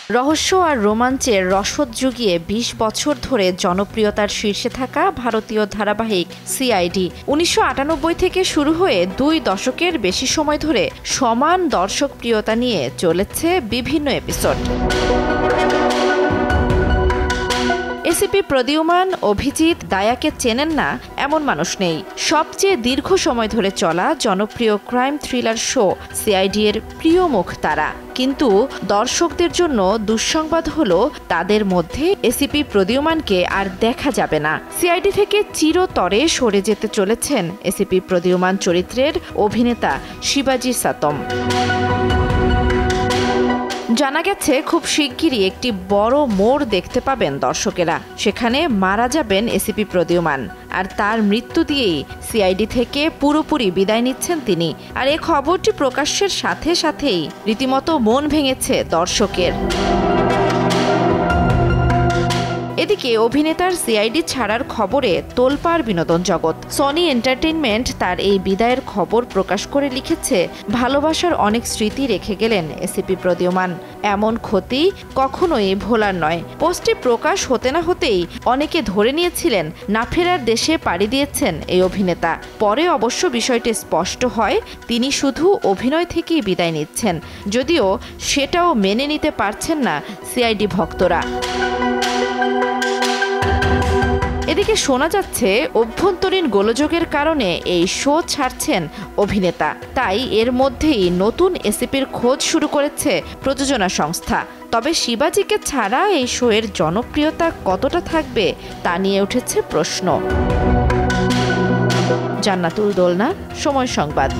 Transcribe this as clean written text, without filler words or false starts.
রহস্য আর রোমাঞ্চের রসদ জুগিয়ে ২০ বছর ধরে জনপ্রিয়তার শীর্ষে থাকা ভারতীয় ধারাবাহিক সিআইডি ১৯৯৮ থেকে শুরু হয়ে ২ দশকের বেশি সময় ধরে সমান দর্শকপ্রিয়তা নিয়ে চলেছে বিভিন্ন এপিসোড। এসিপি প্রদ্যুম্ন, অভিজিৎ, দায়াকে চেনেন না এমন মানুষ নেই। সবচেয়ে দীর্ঘ সময় ধরে চলা জনপ্রিয় ক্রাইম থ্রিলার শো সিআইডি এর প্রিয় মুখ তারা। কিন্তু দর্শকদের জন্য দুঃসংবাদ হলো তাদের মধ্যে এসিপি প্রদ্যুম্নকে আর দেখা যাবে না। সিআইডি থেকে চিরতরে সরে যেতে চলেছেন এসিপি প্রদ্যুম্ন চরিত্রের অভিনেতা শিবাজি সাতম। জানা গেছে খুব শিগগিরই একটি বড় মোড় দেখতে পাবেন দর্শকেরা। সেখানে মারা যাবেন এসিপি প্রদ্যুম্ন, আর তার মৃত্যু দিয়েই সিআইডি থেকে পুরোপুরি বিদায় নিচ্ছেন তিনি। আর এই খবরটি প্রকাশের সাথে সাথেই রীতিমতো মন ভেঙেছে দর্শকের। এদিকে অভিনেতার সিআইডি ছাড়ার খবরে তোলপাড় বিনোদন জগৎ। সনি এন্টারটেইনমেন্ট তার এই বিদায়ের খবর প্রকাশ করে লিখেছে, ভালোবাসার অনেক স্মৃতি রেখে গেলেন এসিপি প্রদ্যুম্ন। এমন ক্ষতি কখনোই ভোলার নয়। পোস্টটি প্রকাশ হতে না হতেই অনেকে ধরে নিয়েছিলেন না ফেরার দেশে পাড়ি দিয়েছেন এই অভিনেতা। পরে অবশ্য বিষয়টি স্পষ্ট হয়, তিনি শুধু অভিনয় থেকেই বিদায় নিচ্ছেন, যদিও সেটাও মেনে নিতে পারছেন না সিআইডি ভক্তরা। এদিকে শোনা যাচ্ছে অভ্যন্তরীণ গোলযোগের কারণে এই শো ছাড়ছেন অভিনেতা। তাই এর মধ্যেই নতুন এসিপির খোঁজ শুরু করেছে প্রযোজনা সংস্থা। তবে শিবাজিকে ছাড়া এই শো এর জনপ্রিয়তা কতটা থাকবে তা নিয়ে উঠেছে প্রশ্ন। জান্নাতুল দোলনা, সময় সংবাদ।